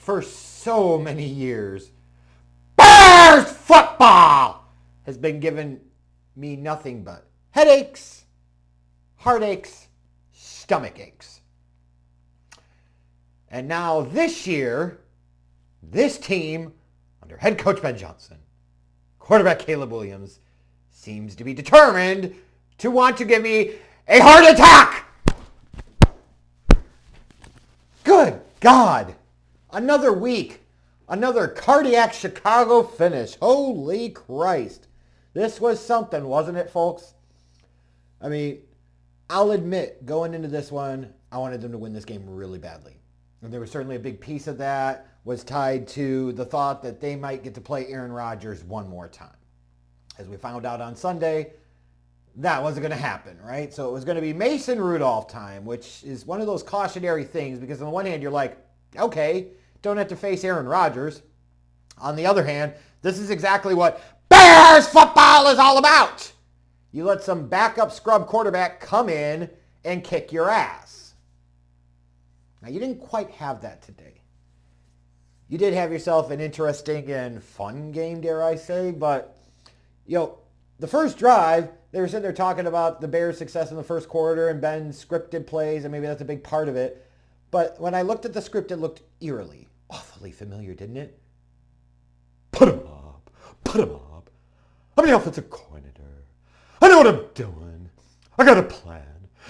for so many years, Bears football has been giving me nothing but headaches, heartaches, stomach aches. And now this year, this team, under head coach Ben Johnson, quarterback Caleb Williams, seems to be determined to want to give me a heart attack. Good God. Another week. Another cardiac Chicago finish. Holy Christ. This was something, wasn't it, folks? I mean, I'll admit, going into this one, I wanted them to win this game really badly. And there was certainly a big piece of that was tied to the thought that they might get to play Aaron Rodgers one more time. As we found out on Sunday, that wasn't going to happen, right? So it was going to be Mason Rudolph time, which is one of those cautionary things because on the one hand, you're like, okay, don't have to face Aaron Rodgers. On the other hand, this is exactly what Bears football is all about. You let some backup scrub quarterback come in and kick your ass. Now, you didn't quite have that today. You did have yourself an interesting and fun game, dare I say, but, the first drive, they were sitting there talking about the Bears' success in the first quarter and Ben's scripted plays, and maybe that's a big part of it. But when I looked at the script, it looked eerily, awfully familiar, didn't it? Put him up. I'm the offensive coordinator. I know what I'm doing. I got a plan.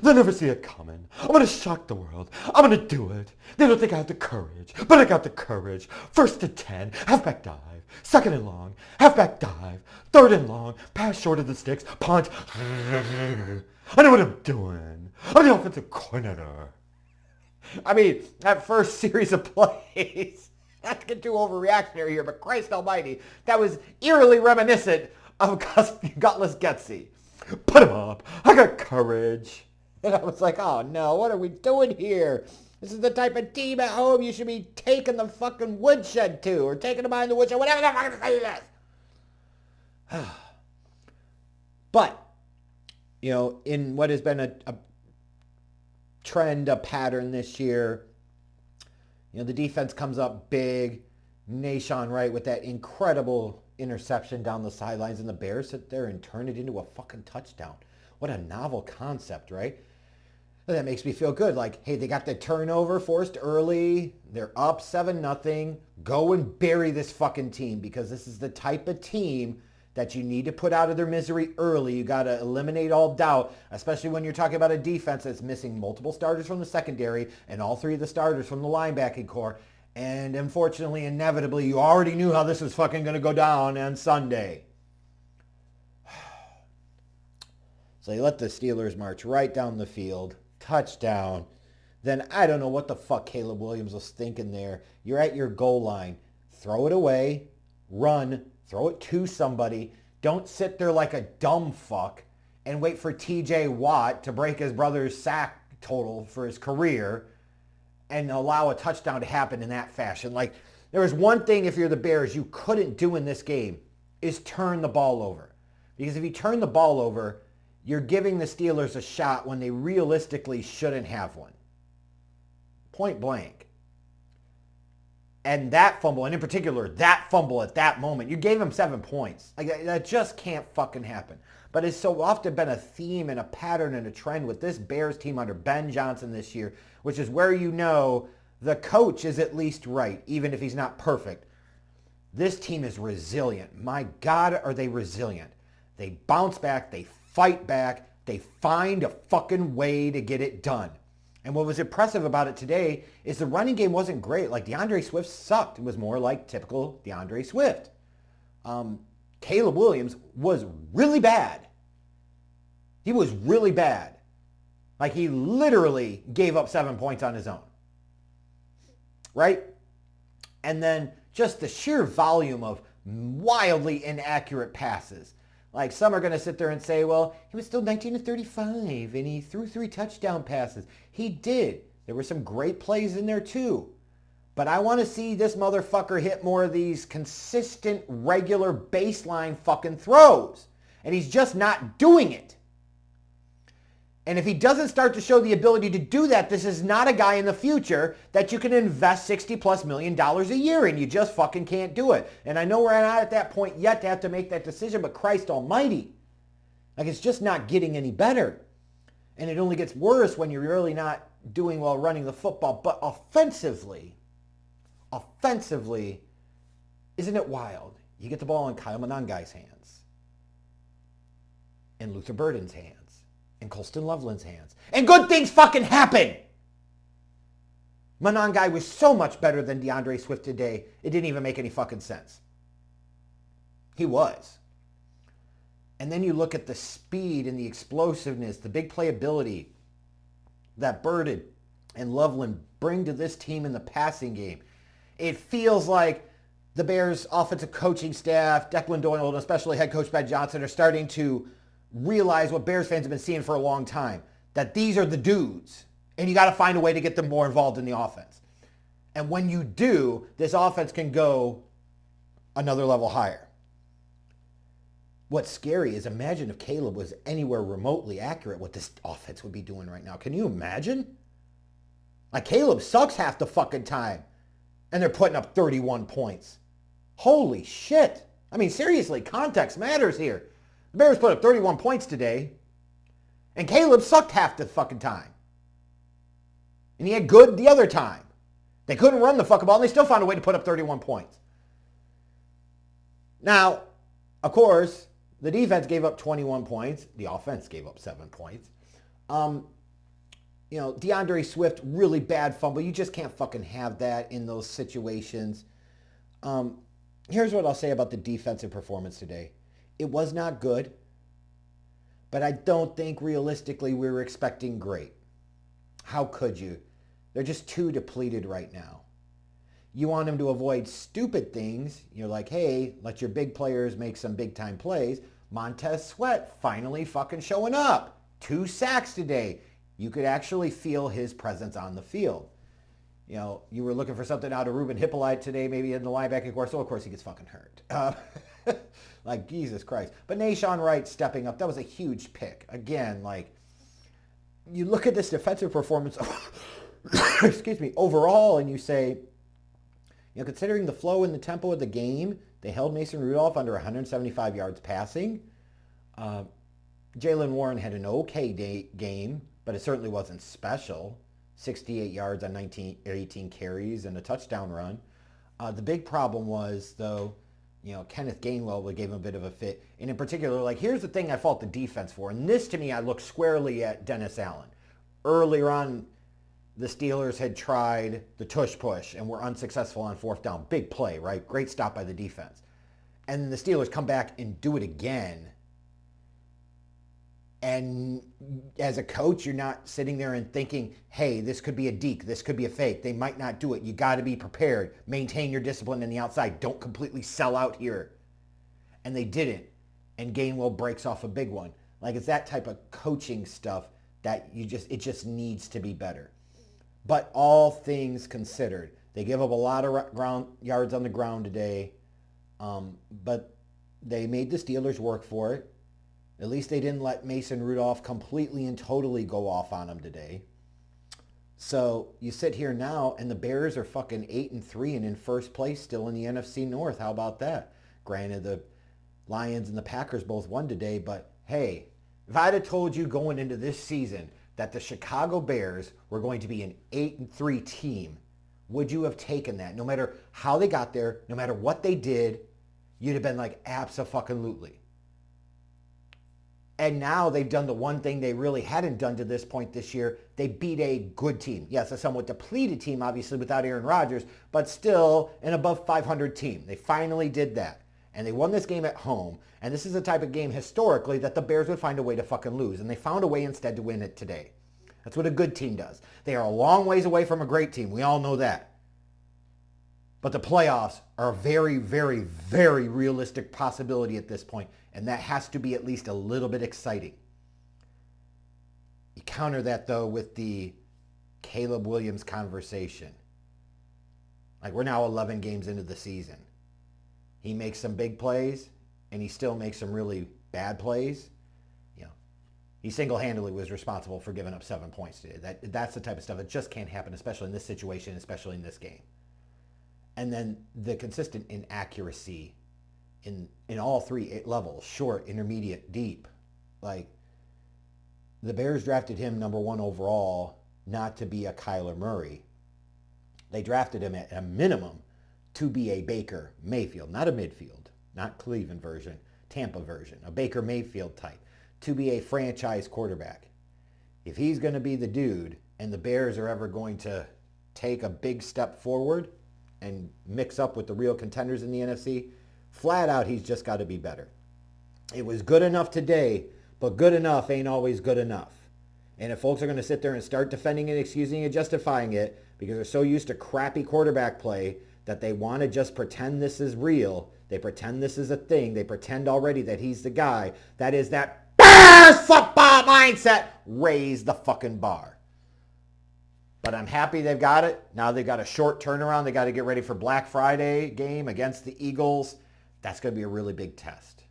They'll never see it coming. I'm going to shock the world. I'm going to do it. They don't think I have the courage, but I got the courage. 1st and 10, halfback dive. 2nd and long, halfback dive. 3rd and long, pass short of the sticks, punt. I know what I'm doing. I'm the offensive coordinator. I mean, that first series of plays, not to get too overreactionary here, but Christ almighty, that was eerily reminiscent of Gutless Getsy. Put him up. I got courage. And I was like, oh no, what are we doing here? This is the type of team at home you should be taking the fucking woodshed to, or taking them behind the woodshed, whatever the fuck say this. But, in what has been a trend, a pattern this year, the defense comes up big. Nahshon Wright with that incredible interception down the sidelines, and the Bears sit there and turn it into a fucking touchdown. What a novel concept, right? That makes me feel good. Like, hey, they got the turnover forced early. They're up 7-0. Go and bury this fucking team, because this is the type of team that you need to put out of their misery early. You got to eliminate all doubt, especially when you're talking about a defense that's missing multiple starters from the secondary and all 3 of the starters from the linebacking core. And unfortunately, inevitably, you already knew how this was fucking going to go down on Sunday. So you let the Steelers march right down the field. Touchdown. Then I don't know what the fuck Caleb Williams was thinking there. You're at your goal line. Throw it away. Run. Throw it to somebody. Don't sit there like a dumb fuck and wait for TJ Watt to break his brother's sack total for his career and allow a touchdown to happen in that fashion. Like, there was one thing, if you're the Bears, you couldn't do in this game, is turn the ball over. Because if you turn the ball over, you're giving the Steelers a shot when they realistically shouldn't have one. Point blank. And that fumble, and in particular, that fumble at that moment, you gave them 7 points. Like, that just can't fucking happen. But it's so often been a theme and a pattern and a trend with this Bears team under Ben Johnson this year, which is where the coach is at least right, even if he's not perfect. This team is resilient. My God, are they resilient. They bounce back, they fight back, they find a fucking way to get it done. And what was impressive about it today is the running game wasn't great. Like, DeAndre Swift sucked. It was more like typical DeAndre Swift. Caleb Williams was really bad. He was really bad. Like, he literally gave up 7 points on his own. Right? And then just the sheer volume of wildly inaccurate passes. Like, some are going to sit there and say, well, he was still 19 to 35 and he threw 3 touchdown passes. He did. There were some great plays in there too. But I want to see this motherfucker hit more of these consistent, regular baseline fucking throws. And he's just not doing it. And if he doesn't start to show the ability to do that, this is not a guy in the future that you can invest $60+ million a year in. You just fucking can't do it. And I know we're not at that point yet to have to make that decision, but Christ almighty. Like, it's just not getting any better. And it only gets worse when you're really not doing well running the football. But offensively, isn't it wild? You get the ball in Kyle Monangai's hands, and Luther Burden's hands, and Colston Loveland's hands, and good things fucking happen. Monangai was so much better than DeAndre Swift today, it didn't even make any fucking sense. He was. And then you look at the speed and the explosiveness, the big playability that Burden and Loveland bring to this team in the passing game. It feels like the Bears' offensive coaching staff, Declan Doyle, and especially head coach Ben Johnson, are starting to realize what Bears fans have been seeing for a long time, that these are the dudes, and you got to find a way to get them more involved in the offense. And when you do, this offense can go another level higher. What's scary is, imagine if Caleb was anywhere remotely accurate, what this offense would be doing right now. Can you imagine? Like, Caleb sucks half the fucking time, and they're putting up 31 points. Holy shit. I mean, seriously, context matters here. The Bears put up 31 points today, and Caleb sucked half the fucking time. And he had good the other time. They couldn't run the fucking ball, and they still found a way to put up 31 points. Now, of course, the defense gave up 21 points. The offense gave up 7 points. DeAndre Swift, really bad fumble. You just can't fucking have that in those situations. Here's what I'll say about the defensive performance today. It was not good, but I don't think realistically we were expecting great. How could you? They're just too depleted right now. You want them to avoid stupid things. You're like, hey, let your big players make some big time plays. Montez Sweat finally fucking showing up. 2 sacks today. You could actually feel his presence on the field. You know, you were looking for something out of Ruben Hippolyte today, maybe in the linebacking core. So, of course, he gets fucking hurt. Like, Jesus Christ. But Nahshon Wright stepping up, that was a huge pick. Again, like, you look at this defensive performance, excuse me, overall, and you say, considering the flow and the tempo of the game, they held Mason Rudolph under 175 yards passing. Jaylen Warren had an okay game, but it certainly wasn't special. 68 yards on 18 carries and a touchdown run. The big problem was, though, Kenneth Gainwell gave him a bit of a fit. And in particular, like, here's the thing I fault the defense for. And this, to me, I look squarely at Dennis Allen. Earlier on, the Steelers had tried the tush push and were unsuccessful on 4th down. Big play, right? Great stop by the defense. And the Steelers come back and do it again. And as a coach, you're not sitting there and thinking, hey, this could be a deke, this could be a fake. They might not do it. You got to be prepared. Maintain your discipline in the outside. Don't completely sell out here. And they didn't. And Gainwell breaks off a big one. Like, it's that type of coaching stuff that it just needs to be better. But all things considered, they give up a lot of ground yards on the ground today. But they made the Steelers work for it. At least they didn't let Mason Rudolph completely and totally go off on them today. So you sit here now, and the Bears are fucking 8-3 and in first place still in the NFC North. How about that? Granted, the Lions and the Packers both won today, but hey, if I'd have told you going into this season that the Chicago Bears were going to be an 8-3 team, would you have taken that? No matter how they got there, no matter what they did, you'd have been like, abso-fucking-lutely. And now they've done the one thing they really hadn't done to this point this year. They beat a good team. Yes, a somewhat depleted team, obviously, without Aaron Rodgers, but still an above 500 team. They finally did that. And they won this game at home. And this is the type of game historically that the Bears would find a way to fucking lose. And they found a way instead to win it today. That's what a good team does. They are a long ways away from a great team. We all know that. But the playoffs are a very, very, very realistic possibility at this point. And that has to be at least a little bit exciting. You counter that, though, with the Caleb Williams conversation. Like, we're now 11 games into the season. He makes some big plays, and he still makes some really bad plays. He single-handedly was responsible for giving up 7 points today. That's the type of stuff that just can't happen, especially in this situation, especially in this game. And then the consistent inaccuracy in all three levels, short, intermediate, deep. Like, the Bears drafted him number 1 overall not to be a Kyler Murray. They drafted him at a minimum to be a Baker Mayfield, not a midfield, not Cleveland version, Tampa version, a Baker Mayfield type, to be a franchise quarterback. If he's going to be the dude and the Bears are ever going to take a big step forward and mix up with the real contenders in the NFC, flat out, he's just got to be better. It was good enough today, but good enough ain't always good enough. And if folks are going to sit there and start defending it, excusing it, justifying it, because they're so used to crappy quarterback play that they want to just pretend this is real, they pretend this is a thing, they pretend already that he's the guy, that is that Bears football mindset, raise the fucking bar. But I'm happy they've got it. Now they've got a short turnaround. They got to get ready for Black Friday game against the Eagles. That's going to be a really big test.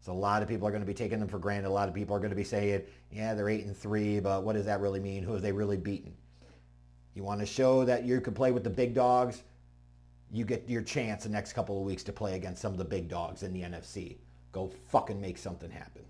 So a lot of people are going to be taking them for granted. A lot of people are going to be saying, yeah, they're 8-3, but what does that really mean? Who have they really beaten? You want to show that you can play with the big dogs? You get your chance the next couple of weeks to play against some of the big dogs in the NFC. Go fucking make something happen.